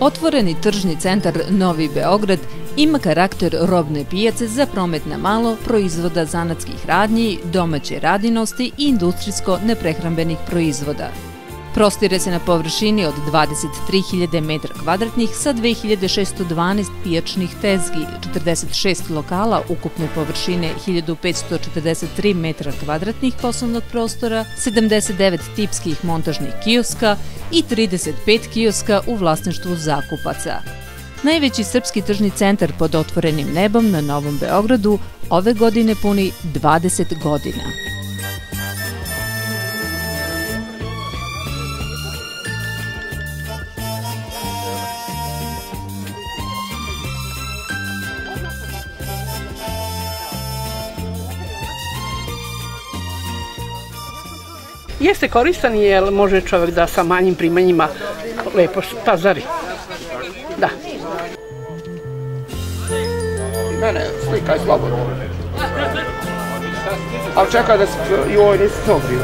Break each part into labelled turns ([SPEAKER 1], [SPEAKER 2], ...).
[SPEAKER 1] Otvoreni tržni centar Novi Beograd ima karakter robne pijace za promet na malo proizvoda zanatskih radnji, domaće radinosti i industrijsko neprehrambenih proizvoda. Prostire se na površini od 23.000 m2 sa 2.612 pijačnih tezgi, 46 lokala ukupne površine 1.543 m2 poslovnog prostora, 79 tipskih montažnih kioska i 35 kioska u vlasništvu zakupaca. Najveći srpski tržni centar pod otvorenim nebom na Novom Beogradu ove godine puni 20 godina.
[SPEAKER 2] Jeste koristan jer može čovjek da sa manjim primanjima lepo pazari. Da.
[SPEAKER 3] Mene slika je slobodno. Ali čekaj da se joj nisi to bio.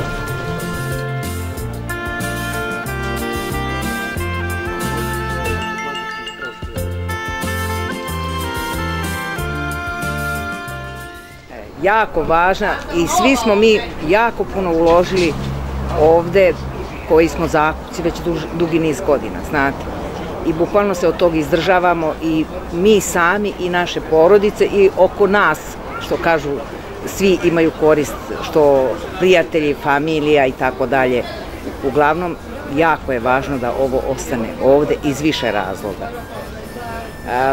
[SPEAKER 4] Jako važna i svi smo mi jako puno uložili ovde koji smo zakupci već dugi niz godina, znate. I bukvalno se od toga izdržavamo i mi sami i naše porodice i oko nas, što kažu, svi imaju korist, što prijatelji, familija i tako dalje. Uglavnom, jako je važno da ovo ostane ovde iz više razloga.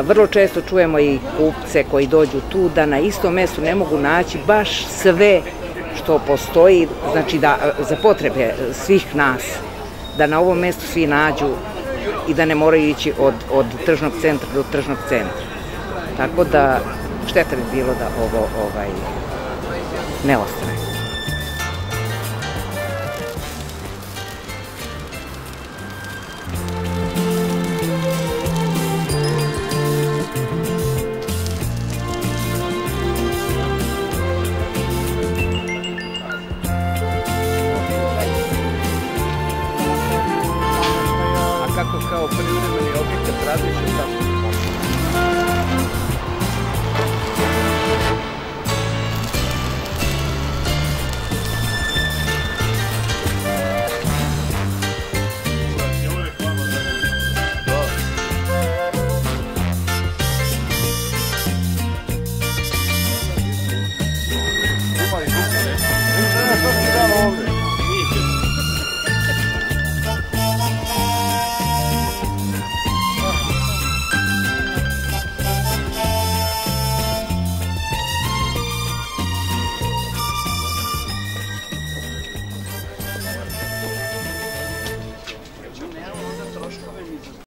[SPEAKER 4] Vrlo često čujemo i kupce koji dođu tu da na istom mestu ne mogu naći baš sve što postoji, znači da za potrebe svih nas, da na ovom mestu svi nađu i da ne moraju ići od tržnog centra do tržnog centra. Tako da šteta bi bilo da ovo ne ostane.